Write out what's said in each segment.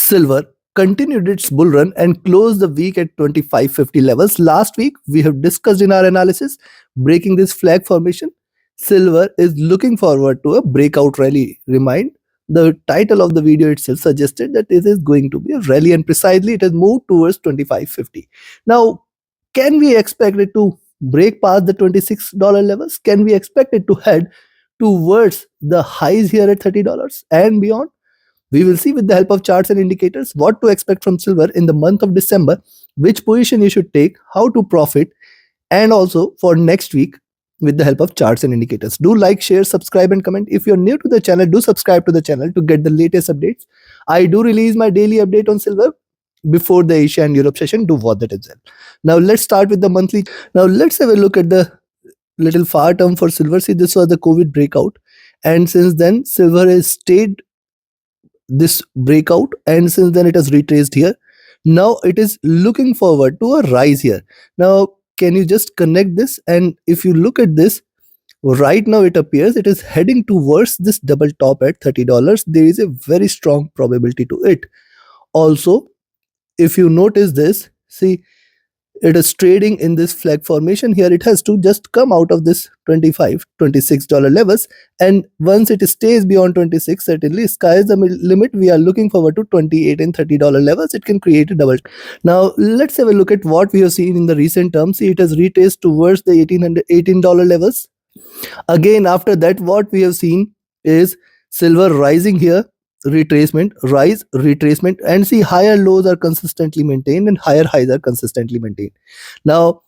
Silver continued its bull run and closed the week at 2550 levels. Last week, we have discussed in our analysis breaking this flag formation. Silver is looking forward to a breakout rally. Remind the title of the video itself suggested that it is going to be a rally, and precisely it has moved towards 2550. Now, can we expect it to break past the $26 levels? Can we expect it to head towards the highs here at $30 and beyond? We will see with the help of charts and indicators what to expect from silver in the month of December, which position you should take, how to profit, and also for next week with the help of charts and indicators. Do like, share, subscribe, and comment. If you're new to the channel, do subscribe to the channel to get the latest updates. I do release my daily update on silver before the Asia and Europe session. Do watch that as well. Now let's start with the monthly. Now let's have a look at the little far term for silver. See, this was the COVID breakout, and since then silver has stayed this breakout, and since then it has retraced here. Now it is looking forward to a rise here. Now can you just connect this? And if you look at this, right now it appears it is heading towards this double top at $30. There is a very strong probability to it. Also, if you notice this, see, it is trading in this flag formation here. It has to just come out of this $26 levels, and once it stays beyond 26, certainly sky is the limit. We are looking forward to $28 and $30 levels. It can create a double. Now let's have a look at what we have seen in the recent terms. See, it has retraced towards the $18 levels. Again, after that, what we have seen is silver rising here, retracement, rise, retracement, and see, higher lows are consistently maintained and higher highs are consistently maintained. Now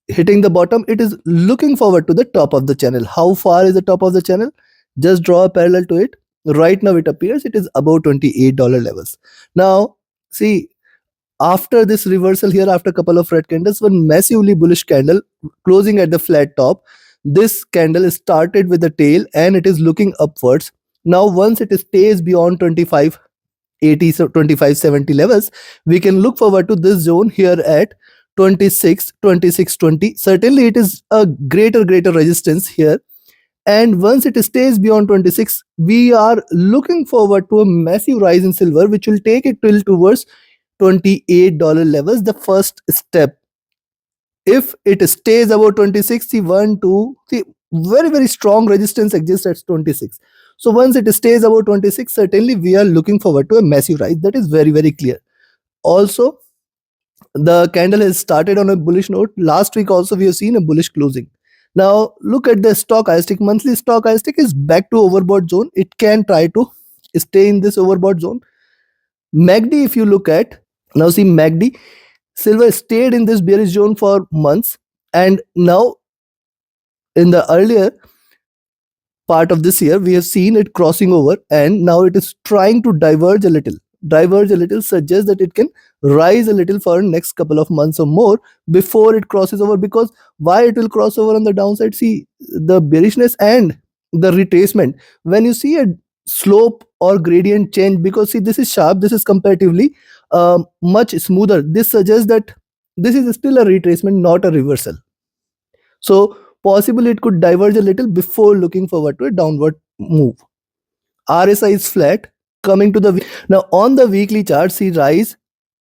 hitting the bottom, it is looking forward to the top of the channel. How far is the top of the channel? Just draw a parallel to it. Right now it appears it is above $28 levels. Now see, after this reversal here, after a couple of red candles, one massively bullish candle closing at the flat top. This candle started with the tail and it is looking upwards. Now once it stays beyond 2580, so 2570 levels, we can look forward to this zone here at 2620. Certainly it is a greater resistance here, and once it stays beyond 26, we are looking forward to a massive rise in silver, which will take it till towards $28 levels, the first step. If it stays above 26, see, 1 2 see, very strong resistance exists at 26. So once it stays above 26, certainly we are looking forward to a massive rise. That is very clear. Also, the candle has started on a bullish note. Last week also we have seen a bullish closing. Now look at the stochastic. Monthly stochastic is back to overbought zone. It can try to stay in this overbought zone. MACD, if you look at, now see, MACD, silver stayed in this bearish zone for months, and now in the earlier part of this year we have seen it crossing over, and now it is trying to diverge a little. Suggests that it can rise a little for next couple of months or more before it crosses over. Because why it will cross over on the downside? See, the bearishness and the retracement, when you see a slope or gradient change, because see, this is sharp, this is comparatively much smoother, this suggests that this is still a retracement, not a reversal. So possibly it could diverge a little before looking forward to a downward move. RSI is flat. Coming to the now on the weekly chart, see, rise,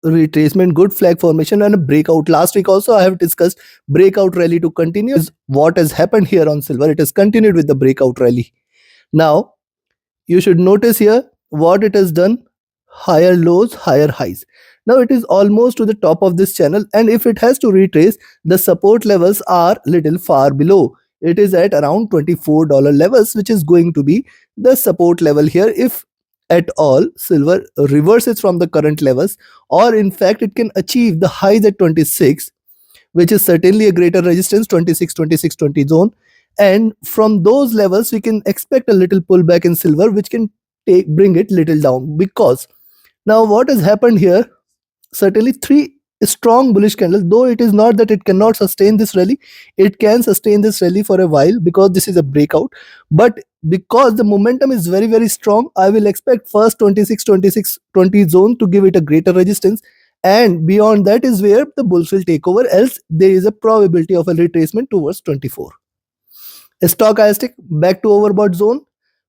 retracement, good flag formation, and a breakout. Last week also I have discussed breakout rally to continue. Is what has happened here on silver. It has continued with the breakout rally. Now you should notice here what it has done: higher lows, higher highs. Now it is almost to the top of this channel, and if it has to retrace, the support levels are little far below. It is at around $24 levels, which is going to be the support level here. If at all silver reverses from the current levels, or in fact it can achieve the highs at 26, which is certainly a greater resistance, 26-20 zone, and from those levels we can expect a little pullback in silver, which can bring it little down. Because now what has happened here, certainly three strong bullish candles, though it is not that it cannot sustain this rally, it can sustain this rally for a while because this is a breakout. But because the momentum is very strong, I will expect first 26-20 zone to give it a greater resistance, and beyond that is where the bulls will take over, else there is a probability of a retracement towards 24. Stochastic back to overbought zone.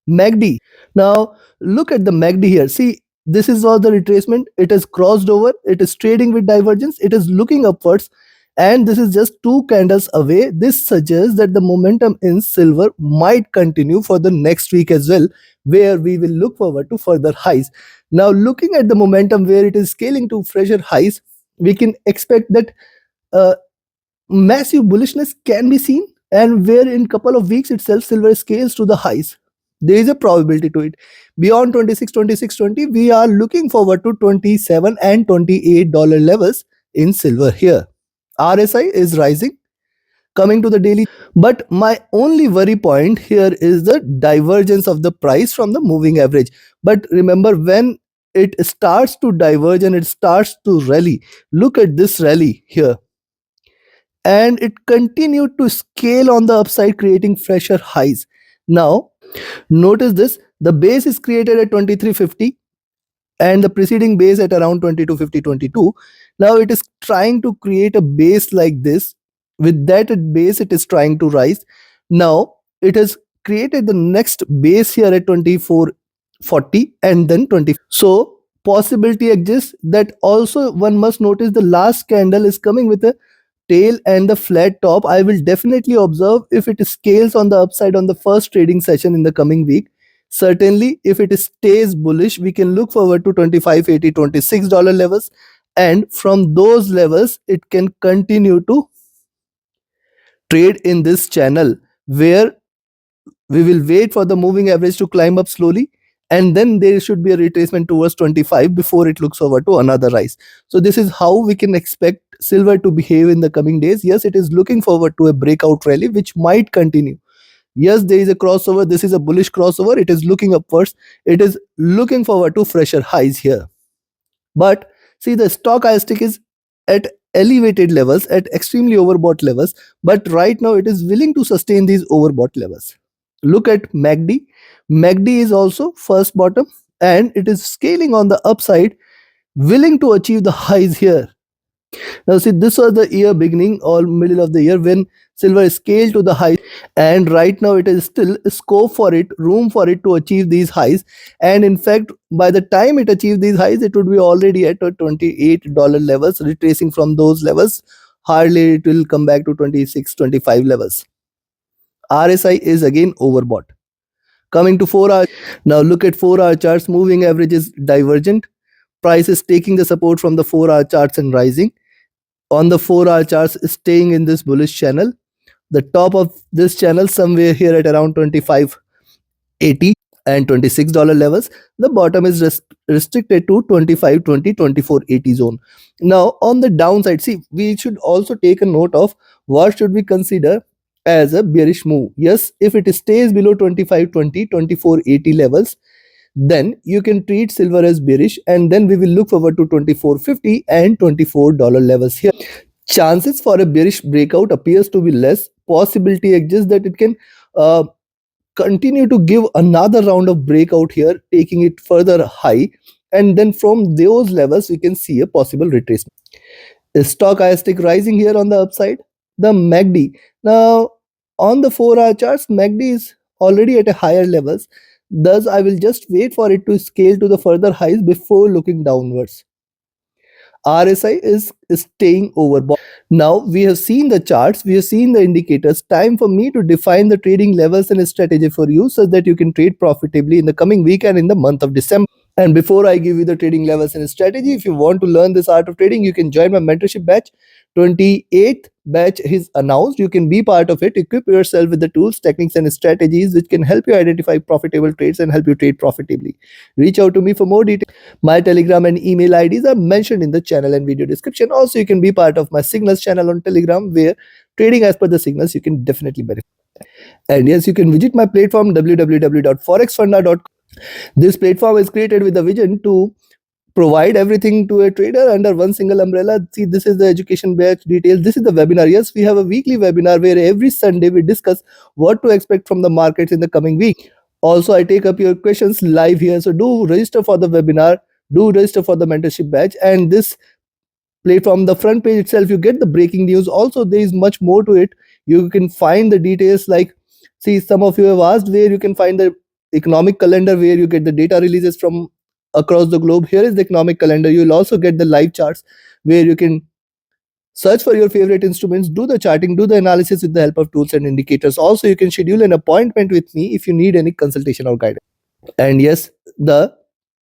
MACD, now look at the MACD here. See, this is all the retracement. It has crossed over, it is trading with divergence, it is looking upwards, and this is just two candles away. This suggests that the momentum in silver might continue for the next week as well, where we will look forward to further highs. Now, looking at the momentum where it is scaling to fresher highs, we can expect that uh, massive bullishness can be seen, and where in couple of weeks itself silver scales to the highs. There is a probability to it. Beyond 26, 26, 20, we are looking forward to 27 and $28 levels in silver here. RSI is rising, coming to the daily. But my only worry point here is the divergence of the price from the moving average. But remember, when it starts to diverge and it starts to rally, look at this rally here, and it continued to scale on the upside, creating fresher highs. Now, notice this, the base is created at 2350 and the preceding base at around 2250, 22. Now it is trying to create a base like this. With that base, it is trying to rise. Now it has created the next base here at 2440 and then 20. So possibility exists that also one must notice the last candle is coming with a tail and the flat top. I will definitely observe if it scales on the upside on the first trading session in the coming week. Certainly, if it stays bullish, we can look forward to 25.80, $26 levels. And from those levels, it can continue to trade in this channel where we will wait for the moving average to climb up slowly, and then there should be a retracement towards 25 before it looks over to another rise. So this is how we can expect silver to behave in the coming days. Yes, it is looking forward to a breakout rally which might continue. Yes, there is a crossover. This is a bullish crossover. It is looking upwards. It is looking forward to fresher highs here. But see, the stochastic is at elevated levels, at extremely overbought levels. But right now, it is willing to sustain these overbought levels. Look at MACD. MACD is also first bottom, and it is scaling on the upside, willing to achieve the highs here. Now, see, this was the year beginning or middle of the year when silver scaled to the highs, and right now it is still scope for it, room for it to achieve these highs. And in fact, by the time it achieves these highs, it would be already at a $28 levels, retracing from those levels. Hardly it will come back to 26, 25 levels. RSI is again overbought. Coming to 4-hour, now look at 4-hour charts. Moving average is divergent. Price is taking the support from the 4-hour charts and rising. On the 4-hour charts, staying in this bullish channel. The top of this channel somewhere here at around 25.80 and $26 levels. The bottom is restricted to 25.20, 24.80 zone. Now on the downside, see, we should also take a note of what should we consider as a bearish move. Yes, if it stays below 25.20, 24.80 levels, then you can treat silver as bearish, and then we will look forward to 24.50 and $24 levels here. Chances for a bearish breakout appears to be less. Possibility exists that it can continue to give another round of breakout here, taking it further high, and then from those levels we can see a possible retracement. Stochastic rising here on the upside. The MACD, now on the 4-hour charts, MACD is already at a higher levels. Thus, I will just wait for it to scale to the further highs before looking downwards. RSI is staying overbought. Now we have seen the charts, we have seen the indicators. Time for me to define the trading levels and strategy for you so that you can trade profitably in the coming week and in the month of December. And before I give you the trading levels and strategy, if you want to learn this art of trading, you can join my mentorship batch. 28th batch is announced. You can be part of it. Equip yourself with the tools, techniques, and strategies which can help you identify profitable trades and help you trade profitably. Reach out to me for more details. My Telegram and email IDs are mentioned in the channel and video description. Also, you can be part of my signals channel on Telegram, where trading as per the signals you can definitely benefit. And yes, you can visit my platform www.forexfunda.com. This platform is created with a vision to provide everything to a trader under one single umbrella. See, this is the education batch details. This is the webinar. Yes, we have a weekly webinar where every Sunday we discuss what to expect from the markets in the coming week. Also, I take up your questions live here. So do register for the webinar, do register for the mentorship batch. And this platform, the front page itself, you get the breaking news. Also, there is much more to it. You can find the details like, see, some of you have asked where you can find the economic calendar, where you get the data releases from across the globe. Here is the economic calendar. You'll also get the live charts where you can search for your favorite instruments, do the charting, do the analysis with the help of tools and indicators. Also, you can schedule an appointment with me if you need any consultation or guidance. And yes, the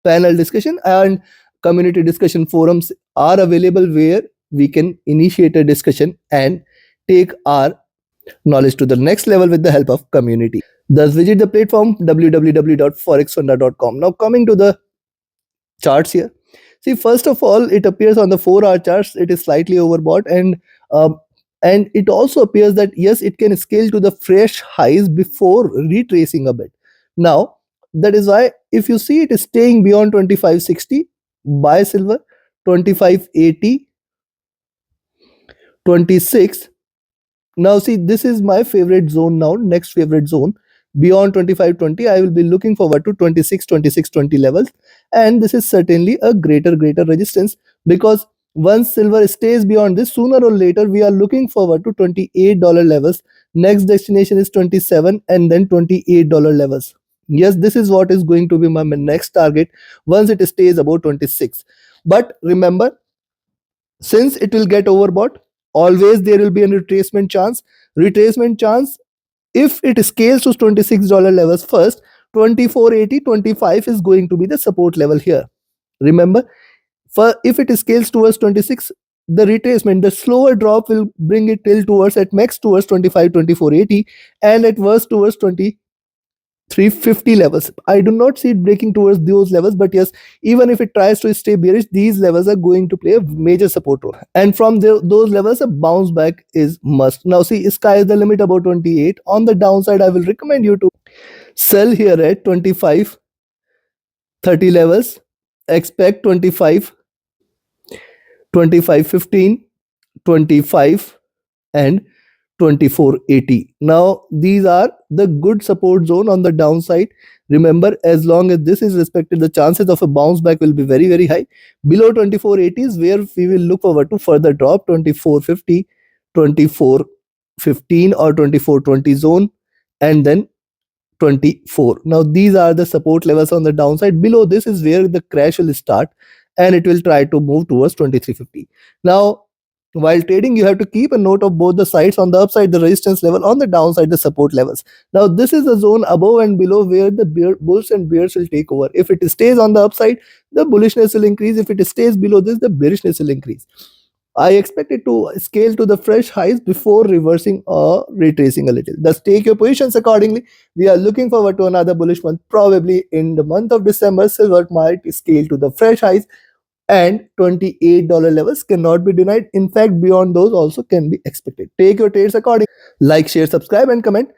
panel discussion and community discussion forums are available where we can initiate a discussion and take our knowledge to the next level with the help of community. Thus, visit the platform www.forexfunda.com. Now, coming to the charts here. See, first of all, it appears on the 4-hour charts, it is slightly overbought, um, and it also appears that yes, it can scale to the fresh highs before retracing a bit. Now, that is why if you see it is staying beyond 2560, buy silver, 2580, 26. Now, see, this is my favorite zone now, next favorite zone. Beyond 2520, I will be looking forward to 2620 levels. And this is certainly a greater resistance because once silver stays beyond this, sooner or later, we are looking forward to $28 levels. Next destination is 27 and then $28 levels. Yes, this is what is going to be my next target once it stays above 26. But remember, since it will get overbought, always there will be a retracement chance. If it scales to $26 levels first, 2480, 25 is going to be the support level here. Remember, for if it scales towards 26, the retracement, the slower drop will bring it till towards at max towards 25, 2480, and at worst towards 2350 levels. I do not see it breaking towards those levels, but yes, even if it tries to stay bearish, these levels are going to play a major support role. And from those levels, a bounce back is must. Now, see, sky is the limit about 28. On the downside, I will recommend you to sell here at 25, 30 levels. Expect 25, 25, 15, 25, and 2480. Now, these are the good support zone on the downside. Remember, as long as this is respected, the chances of a bounce back will be very high. Below 2480 is where we will look forward to further drop. 2450, 2415 or 2420 zone, and then 24. Now, these are the support levels on the downside. Below this is where the crash will start and it will try to move towards 2350. Now, while trading, you have to keep a note of both the sides. On the upside, the resistance level, on the downside, the support levels. Now, this is the zone above and below where the bulls and bears will take over. If it stays on the upside, the bullishness will increase. If it stays below this, the bearishness will increase. I expect it to scale to the fresh highs before reversing or retracing a little. Thus, take your positions accordingly. We are looking forward to another bullish month. Probably in the month of December, silver might scale to the fresh highs, and $28 levels cannot be denied. In fact, beyond those also can be expected. Take your trades accordingly. Like, share, subscribe, and comment.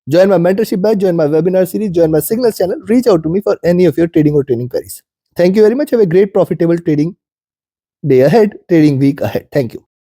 Join my mentorship batch, join my webinar series, join my signals channel. Reach out to me for any of your trading or training queries. Thank you very much. Have a great profitable trading day ahead, trading week ahead. Thank you.